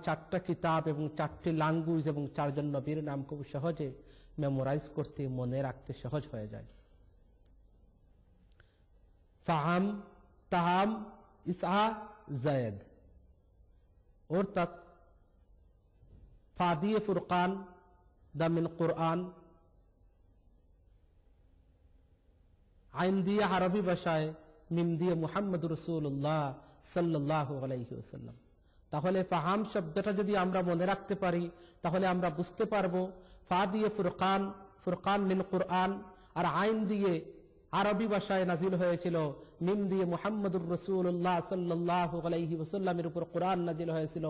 চারটা কিতাব এবং চারটি ল্যাঙ্গুয়েজ এবং চারজন নবীর নাম খুব সহজে মেমোরাইজ করতে, মনে রাখতে সহজ হয়ে যায়। ফাহাম, তাহাম, ইসা, জায়েদ, অর্থাৎ ফা দিয়ে ফুরকান, দামিন কোরআন, আইন দিয়ে আরবি ভাষায়, মিম দিয়ে মুহাম্মদুর রাসূলুল্লাহ সাল্লাল্লাহু আলাইহি ওয়াসাল্লাম। তাহলে ফাহাম শব্দটা যদি আমরা মনে রাখতে পারি তাহলে আমরা বুঝতে পারবো ফা দিয়ে ফুরকান, ফুরকান মিন কোরআন, আর আইন দিয়ে আরবি ভাষায় নাজিল হয়েছিল, মিম দিয়ে মুহাম্মদুর রাসূলুল্লাহ সাল্লাল্লাহু আলাইহি ওয়াসাল্লামের উপর কোরআন নাজিল হয়েছিল।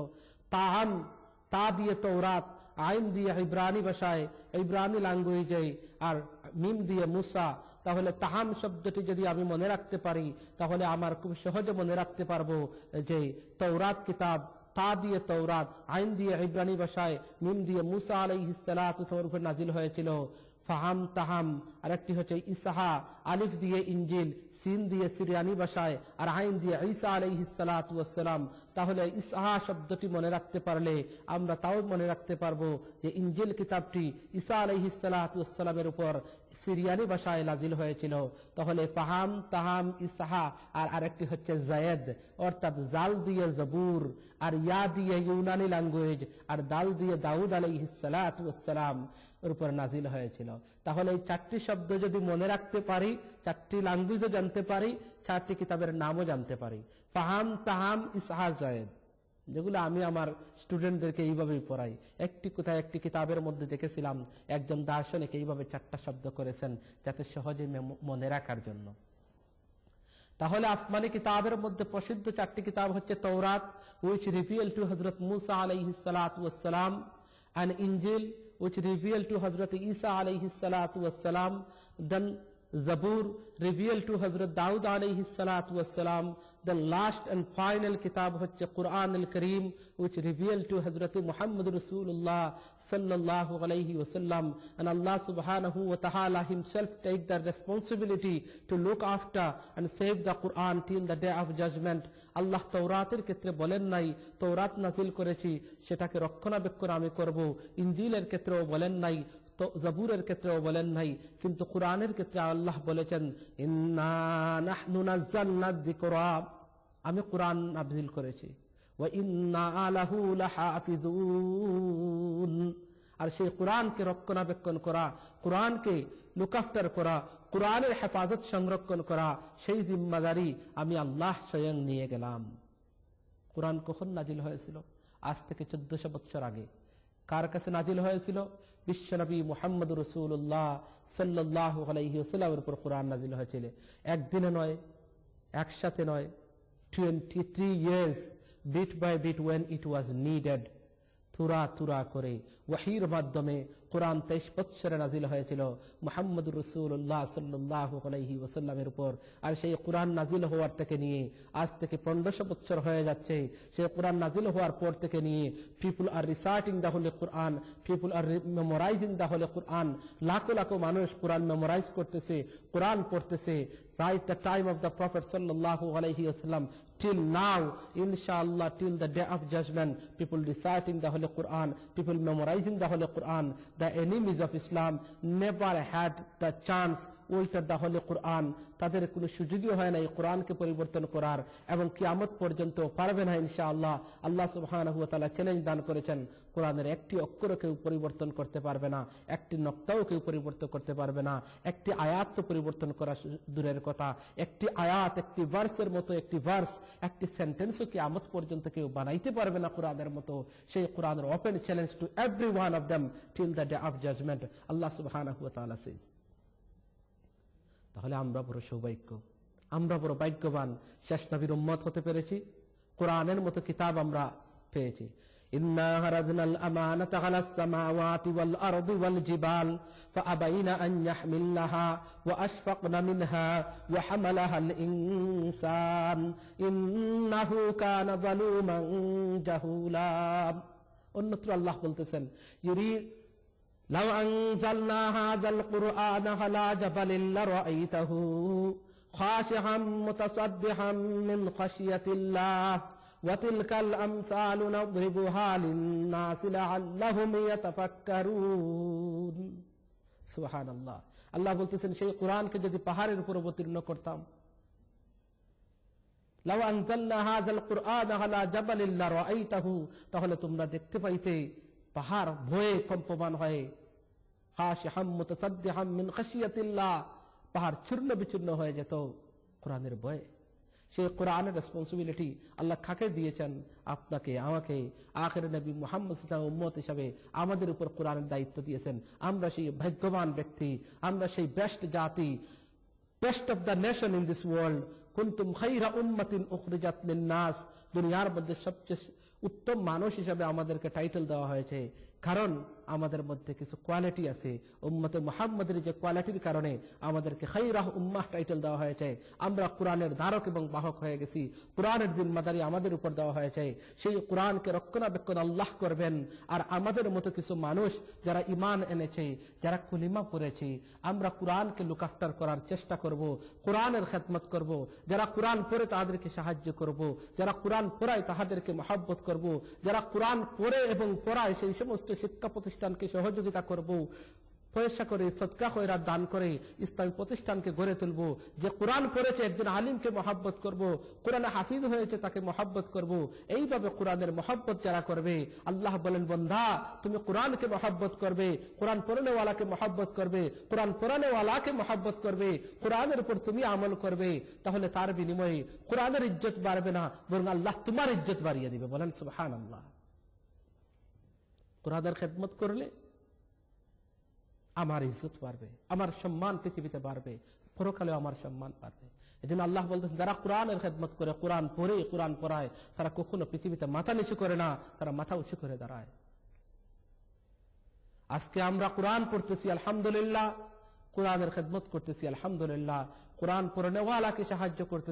তাহাম, তা দিয়ে তৌরাত, আইন দিয়ে ইব্রানি ভাষায়, ইব্রানি ল্যাঙ্গুয়েজে, আর মিম দিয়ে মুসা। তাহলে তাহাম শব্দটি যদি আমি মনে রাখতে পারি তাহলে আমার খুব সহজে মনে রাখতে পারবো যে তৌরাত কিতাব, তা দিয়ে তৌরাত, আইন দিয়ে ইব্রানি ভাষায়, মিম দিয়ে মুসা আলাইহিস সালাতু ওয়াস সালামের উপর নাজিল হয়েছিল। ফাহাম, তাহাম, আর একটি হচ্ছে ইসাহা, আলিফ দিয়ে ইনজিল, সিন দিয়ে সিরিয়ানি ভাষায়, আর আইন দিয়ে ঈসা আলাইহিস সালাতু ওয়াস সালাম। তাহলে ইসাহা শব্দটি মনে রাখতে পারলে আমরা তাও মনে রাখতে পারবো যে ইনজিল কিতাবটি ঈসা আলাইহিস সালাতু ওয়াস সালামের উপর সিরিয়ানি ভাষায় নাজিল হয়েছিল। তাহলে ফাহাম, তাহাম, ইসাহা, আর আরেকটি হচ্ছে জায়েদ, অর্থাৎ জাল দিয়ে জবুর, আর ইয়া দিয়ে ইউনানি ল্যাঙ্গুয়েজ, আর দাল দিয়ে দাউদ আলাইহিস সালাতু ওয়াস সালাম এর উপর নাজিল হয়েছিল। তাহলে এই চারটি শব্দ যদি মনে রাখতে পারি, চারটি ল্যাঙ্গুয়েজও জানতে পারি, চারটি কিতাবের নামও জানতে পারি। ফাহাম, তাহাম, ইসাহা, জায়েদ, যেগুলো আমি আমার স্টুডেন্টদেরকে এইভাবেই পড়াই। কোথায় একটি কিতাবের মধ্যে দেখেছিলাম একজন দার্শনিক এইভাবে চারটা শব্দ করেছেন যাতে সহজে মনে রাখার জন্য। তাহলে আসমানি কিতাবের মধ্যে প্রসিদ্ধ চারটি কিতাব হচ্ছে তৌরাত, which revealed to Hazrat Musa alayhi salatu wassalam, and Injil, which revealed to Hazrat Isa alayhi salatu wassalam, then Zabur revealed to Hazrat Daud alayhi salatu wassalam, the last and final kitab hocche Quran al-Kareem, which revealed to Hazrat Muhammad Rasulullah sallallahu alayhi wasallam. And Allah subhanahu wa ta'ala himself take the responsibility to look after and save the Quran till the day of judgment. Allah Tawrater ক্ষেত্রে বলেন নাই তৌরাত নাজিল করেছি সেটাকে রক্ষণাবেক্ষণ আমি করব, ইনজিলের ক্ষেত্রেও বলেন নাই, তো জাবুরের ক্ষেত্রেও বলেন নাই, কিন্তু কোরআনের ক্ষেত্রে আল্লাহ বলেছেন ইন্না নাহনু নাযালনা যিকরা, আমি কোরআন নাযিল করেছি, ওয়া ইন্না লাহু লাহাফিজুন, আর সেই কোরআনকে রক্ষণাবেক্ষণ করা, কোরআনকে লুক আফটার করা, কোরআনের হেফাজত সংরক্ষণ করা, সেই জিম্মাদারি আমি আল্লাহ স্বয়ং নিয়ে গেলাম। কোরআন কখন নাজিল হয়েছিল? আজ থেকে 1400 বছর আগে। কার কাছে নাজিল হয়েছিল? বিশ্বনবী মুহাম্মদ রাসূলুল্লাহ সাল্লাল্লাহু আলাইহি ওয়াসাল্লামের উপর কোরআন নাজিল হয়েছিল। একদিনে নয়, একসাথে নয়, 23 years, bit by bit when it was needed, তুরা তুরা করে ওয়াহির মাধ্যমে কোরআন 23 বছরে নাজিল হয়েছিল মুহাম্মদুর রাসূলুল্লাহ সাল্লাল্লাহু আলাইহি ওয়াসাল্লামের উপর। আর সেই কোরআন নাজিল হওয়ার থেকে নিয়ে আজ থেকে 1500 বছর হয়ে যাচ্ছে। সেই কোরআন নাজিল হওয়ার পর থেকে নিয়ে people are reciting the holy Quran, people are memorizing the holy Quran, লাখো লাখো মানুষ কোরআন মেমোরাইজ করতেছে, কোরআন পড়তেছে। Right the time of the Prophet sallallahu alaihi wasallam till now, inshallah, till the day of judgment, people reciting the Holy Quran, people memorizing the Holy Quran. The enemies of Islam never had the chance উল্টা the Holy Quran, তাদের কোনো সুযোগই হয় না এই কোরআনকে পরিবর্তন করার, এবং কিয়ামত পর্যন্ত পারবে না ইনশাআল্লাহ। আল্লাহ সুবহানাহু ওয়া তাআলা চ্যালেঞ্জ দান করেছেন, কোরআনের একটি অক্ষরও কেউ পরিবর্তন করতে পারবে না, একটি নক্তাও কেউ পরিবর্তন করতে পারবে না, একটি আয়াত তো পরিবর্তন করা দূরের কথা, একটি আয়াত, একটি ভার্সের মতো একটি ভার্স, একটি সেন্টেন্সও কিয়ামত পর্যন্ত কেউ বানাইতে পারবে না কোরআনের মতো। সেই কোরআনের open challenge to every one of them till the day of judgement, আল্লাহ সুবহানাহু ওয়া তাআলা সেজ। তাহলে আমরা বড় সৌভাগ্য, আমরা বড় ভাগ্যবান, শেষ নবীর উম্মত হতে পেরেছি, কোরআনের মতো কিতাব আমরা পেয়েছি। ইন্না হারাদনাল আমানাতা আলাস সামাওয়াতি ওয়াল আরদি ওয়াল জিবাল ফাআবাইনা আন ইয়াহমিলাহা ওয়া আশফাকনা মিনহা ওয়া হামালাহাল ইনসান ইন্নাহু কানা যালুমান জাহুলা। অন্যত্র আল্লাহ বলতেছেন لو أنزلنا هذا القرآن على جبل لرأيته خاشعا متصدعا من خشية الله ওয়াতিলকাল আমসালু নাদরিবুহা লিন-নাসি লাআল্লাহুম ইয়াতাফাক্কারুন। সুবহানাল্লাহ। আল্লাহ বলতেছেন সেই কোরআনকে যদি পাহাড়ের উপর অবতীর্ণ করতাম, লাউ আনজালনা হাযাল কুরআনা আলা জাবালিন লারাআইতাহু, তাহলে তোমরা দেখতে পাইতে পাহাড় ভয়ে কম্পমান হয়, খাশিহাম মুতাসাদ্দিহাম মিন খাশিয়াতিল্লাহ, পাহাড় চূর্ণ বিচূর্ণ হয়ে যেত কোরআনের ভয়ে। সেই কোরআনের রেসপন্সিবিলিটি আল্লাহ কাকে দিয়েছেন? আপনাকে, আমাকে। আখির নবী মুহাম্মদ সাল্লাল্লাহু আলাইহি ওয়াসাল্লাম উম্মত হিসাবে আমাদের উপর কোরআনের দায়িত্ব দিয়েছেন। আমরা সেই ভাগ্যবান ব্যক্তি, আমরা সেই বেস্ট জাতি, best of the nation in this world. কুনতুম খায়রা উম্মাতিন উখরিজাত লিন-নাস, দুনিয়ার মধ্যে সবচেয়ে উত্তম মানুষ হিসাবে আমাদেরকে টাইটেল দেওয়া হয়েছে, কারণ আমাদের মধ্যে কিছু কোয়ালিটি আছে। উম্মতে মুহাম্মাদের যে কোয়ালিটির কারণে আমাদেরকে খায়রা উম্মাহ টাইটেল দেওয়া হয়েছে। আমরা কোরআনের ধারক এবং বাহক হয়ে গেছি, কোরআনের জিম্মাদারি আমাদের উপর দেওয়া হয়েছে। সেই কোরআনকে রক্ষণাবেক্ষণ আল্লাহ করবেন। আর আমাদের মতো কিছু মানুষ যারা ঈমান এনেছে, যারা কলিমা পড়েছে, আমরা কোরআনকে লুক আফটার করার চেষ্টা করব, কোরআনের খেদমত করব। যারা কোরআন পড়ে তাদেরকে সাহায্য করব, যারা কোরআন পড়ায় তাদেরকে মহব্বত করব, যারা কোরআন পড়ে এবং পড়ায় সেই সমস্ত শিক্ষা প্রতিষ্ঠানকে সহযোগিতা করব, পয়সা করে সদকা খয়রাত দান করে ইসলামী প্রতিষ্ঠানকে গড়ে তুলব। যে কোরআন পড়েছে একজন আলিমকে মহব্বত করব, কোরআনে হাফিজ হয়েছে তাকে মহব্বত করব। এইভাবে কোরআনের মহব্বত যারা করবে, আল্লাহ বলেন বান্দা তুমি কোরআনকে মহব্বত করবে, কোরআন পড়নেওয়ালাকে মহব্বত করবে, কোরআন পড়ানেওয়ালাকে মহব্বত করবে, কোরআনের উপর তুমি আমল করবে, তাহলে তার বিনিময়ে কোরআনের ইজ্জত বাড়বে না, বরং আল্লাহ তোমার ইজ্জত বাড়িয়ে দিবে। বলেন সুবহানাল্লাহ। কোরআনের খেদমত করলে আমার ইজ্জত বাড়বে, আমার সম্মান পৃথিবীতে বাড়বে, পরকালেও আমার সম্মান বাড়বে। এজন্য আল্লাহ বলতেছেন যারা কোরআনের খেদমত করে, কোরআন পড়ে, কোরআন পড়ায়, তারা কখনো পৃথিবীতে মাথা নিচু করে না, তারা মাথা উঁচু করে দাঁড়ায়। আজকে আমরা কোরআন পড়তেছি আলহামদুলিল্লাহ, কোরআনের খেদমত করতেছি আলহামদুলিল্লাহ, কোরআন পড়নেওয়ালাকে সাহায্য করতেছি